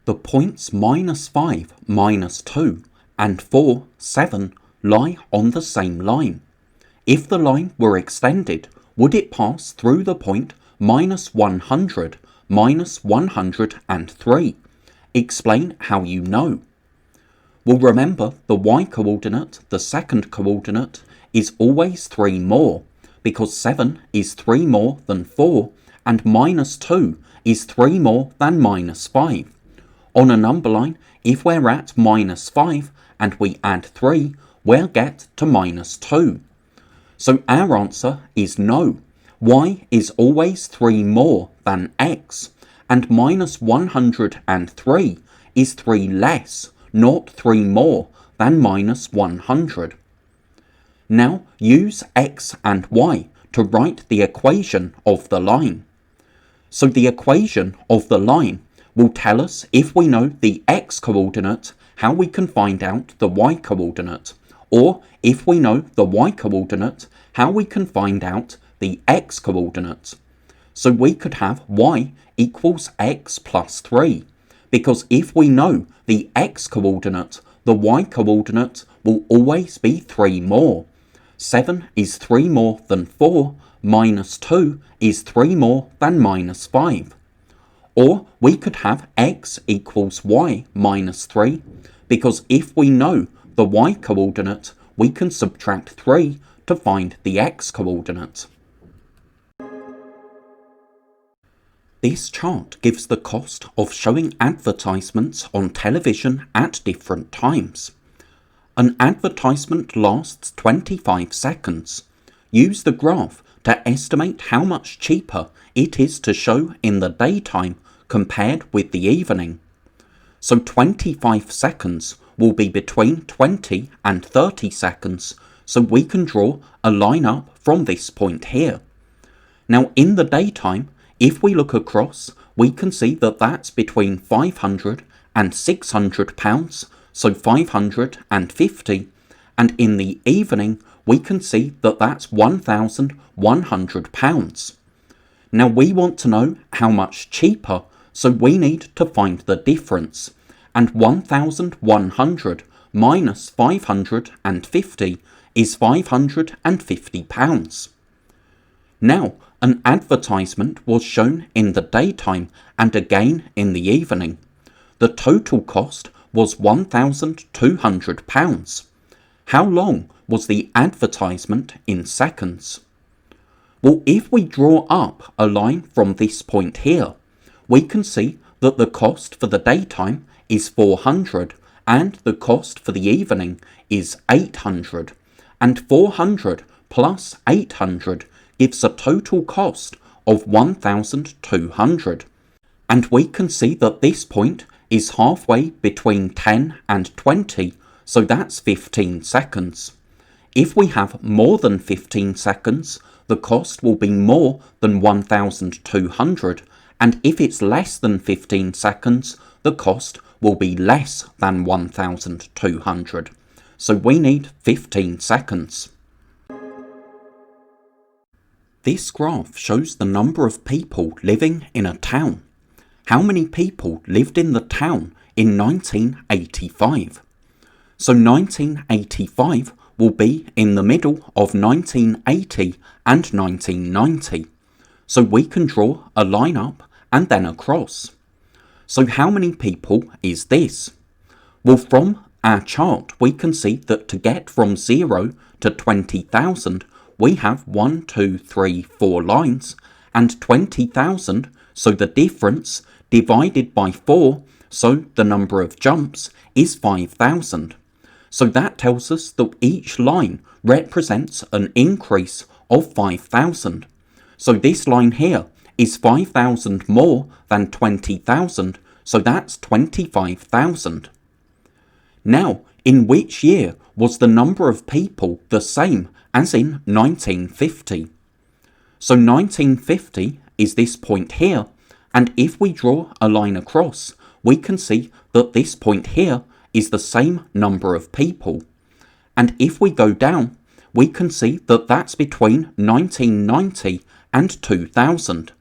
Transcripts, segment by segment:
The points -5, -2, and 4, 7 lie on the same line. If the line were extended, would it pass through the point -100, -103? Explain how you know. Well, remember the y-coordinate, the second coordinate, is always 3 more, because 7 is 3 more than 4, and -2 is 3 more than -5. On a number line, if we're at -5 and we add 3, we'll get to -2. So our answer is no. Y is always 3 more than x, and -103 is 3 less, not 3 more than -100. Now use x and y to write the equation of the line. So the equation of the line will tell us, if we know the x-coordinate, how we can find out the y-coordinate, or if we know the y-coordinate, how we can find out the x-coordinate. So we could have y equals x plus 3, because if we know the x-coordinate, the y-coordinate will always be 3 more. 7 is 3 more than 4, -2 is 3 more than -5. Or we could have x equals y minus 3, because if we know the y-coordinate, we can subtract 3 to find the x-coordinate. This chart gives the cost of showing advertisements on television at different times. An advertisement lasts 25 seconds. Use the graph to estimate how much cheaper it is to show in the daytime compared with the evening. So 25 seconds will be between 20 and 30 seconds, so we can draw a line up from this point here. Now in the daytime, if we look across, we can see that that's between 500 and 600 pounds, so 550, and in the evening we can see that that's 1,100 pounds. Now we want to know how much cheaper, so we need to find the difference, and 1,100 minus 550 is 550 pounds. Now, an advertisement was shown in the daytime and again in the evening. The total cost was 1,200 pounds. How long was the advertisement in seconds? Well, if we draw up a line from this point here, we can see that the cost for the daytime is 400 and the cost for the evening is 800, and 400 plus 800 gives a total cost of 1,200. And we can see that this point is halfway between 10 and 20, so that's 15 seconds. If we have more than 15 seconds, the cost will be more than 1,200, and if it's less than 15 seconds, the cost will be less than 1,200. So we need 15 seconds. This graph shows the number of people living in a town. How many people lived in the town in 1985? So 1985 will be in the middle of 1980 and 1990. So we can draw a line up and then across. So how many people is this? Well, from our chart we can see that to get from 0 to 20,000 we have 1, 2, 3, 4 lines, and 20,000, so the difference divided by 4, so the number of jumps is 5,000. So that tells us that each line represents an increase of 5,000. So this line here is 5,000 more than 20,000, so that's 25,000. Now, in which year was the number of people the same as in 1950? So 1950 is this point here, and if we draw a line across, we can see that this point here is the same number of people. And if we go down, we can see that that's between 1990 and 2000.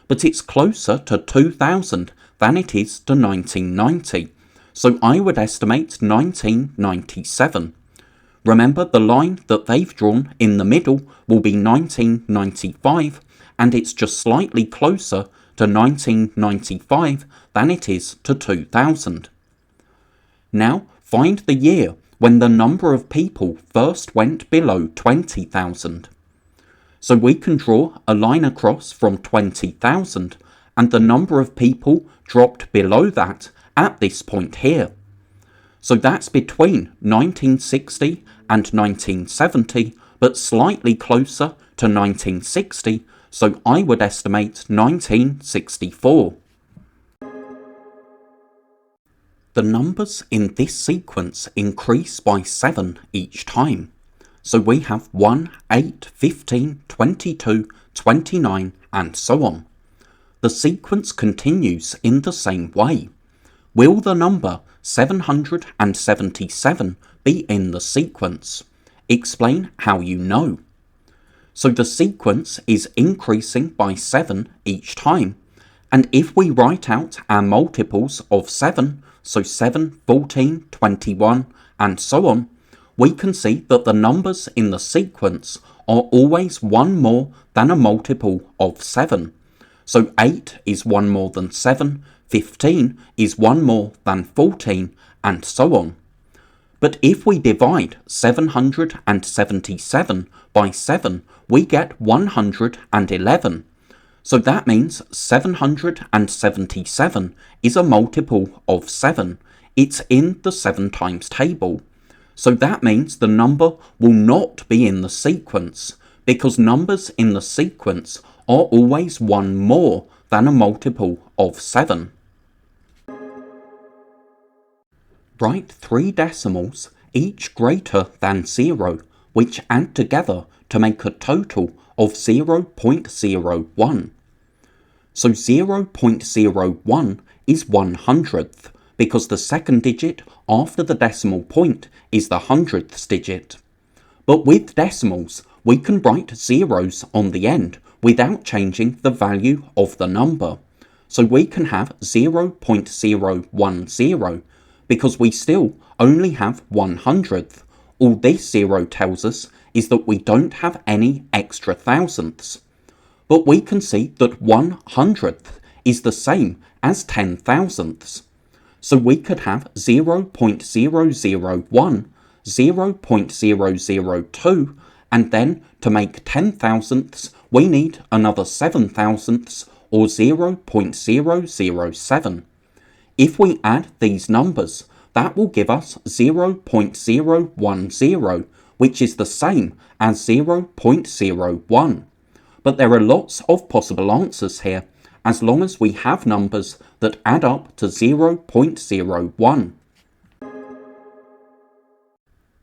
But it's closer to 2000 than it is to 1990. So I would estimate 1997. Remember, the line that they've drawn in the middle will be 1995, and it's just slightly closer to 1995 than it is to 2000. Now, find the year when the number of people first went below 20,000. So we can draw a line across from 20,000, and the number of people dropped below that at this point here. So that's between 1960 and 1970, but slightly closer to 1960, so I would estimate 1964. The numbers in this sequence increase by 7 each time. So we have 1, 8, 15, 22, 29, and so on. The sequence continues in the same way. Will the number 777 be in the sequence? Explain how you know. So the sequence is increasing by 7 each time, and if we write out our multiples of 7, so 7, 14, 21, and so on, we can see that the numbers in the sequence are always one more than a multiple of 7. So 8 is one more than 7, 15 is one more than 14, and so on. But if we divide 777 by 7, we get 111. So that means 777 is a multiple of 7. It's in the 7 times table. So that means the number will not be in the sequence, because numbers in the sequence are always one more than a multiple of 7. Write 3 decimals, each greater than 0, which add together to make a total of 0.01. So 0.01 is 100th, because the second digit after the decimal point is the 100th digit. But with decimals, we can write zeros on the end without changing the value of the number. So we can have 0.010, because we still only have 100th. All this 0 tells us is that we don't have any extra thousandths. But we can see that 100th is the same as 10 thousandths. So we could have 0.001, 0.002, and then to make 10 thousandths, we need another 7 thousandths, or 0.007. If we add these numbers, that will give us 0.010, which is the same as 0.01. But there are lots of possible answers here, as long as we have numbers that add up to 0.01.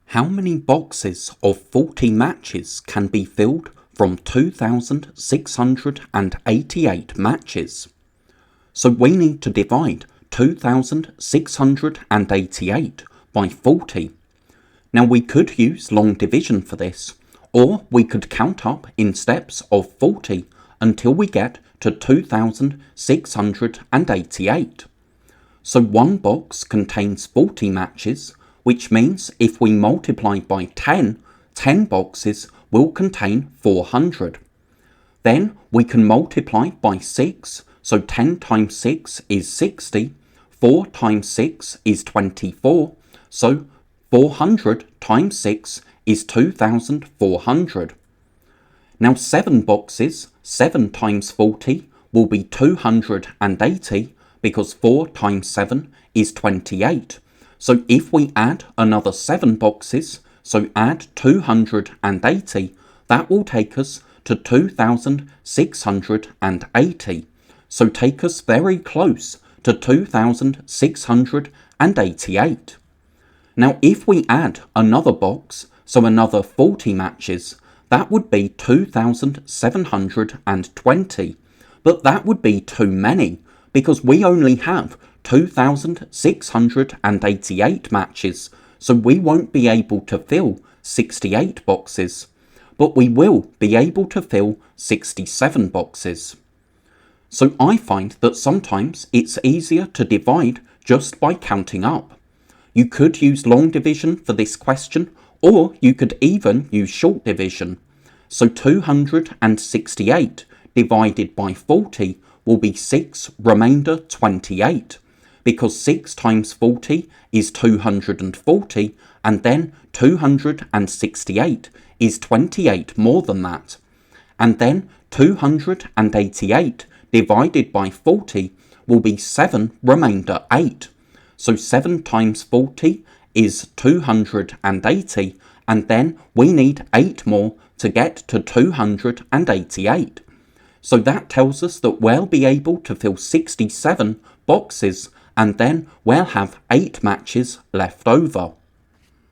How many boxes of 40 matches can be filled from 2,688 matches? So we need to divide 2,688 by 40. Now we could use long division for this, or we could count up in steps of 40 until we get to 2,688. So one box contains 40 matches, which means if we multiply by 10, 10 boxes will contain 400. Then we can multiply by 6, so 10 times 6 is 60, 4 times 6 is 24, so 400 times 6 is 2,400. Now 7 boxes, 7 times 40 will be 280, because 4 times 7 is 28. So if we add another 7 boxes, so add 280, that will take us to 2,680. So take us very close to 2,688. Now if we add another box, so another 40 matches, that would be 2,720. But that would be too many, because we only have 2,688 matches, so we won't be able to fill 68 boxes. But we will be able to fill 67 boxes. So I find that sometimes it's easier to divide just by counting up. You could use long division for this question, or you could even use short division. So 268 divided by 40 will be 6 remainder 28, because 6 times 40 is 240, and then 268 is 28 more than that. And then 288 divided by 40 will be 7 remainder 8. So 7 times 40 is 280, and then we need 8 more to get to 288. So that tells us that we'll be able to fill 67 boxes, and then we'll have 8 matches left over.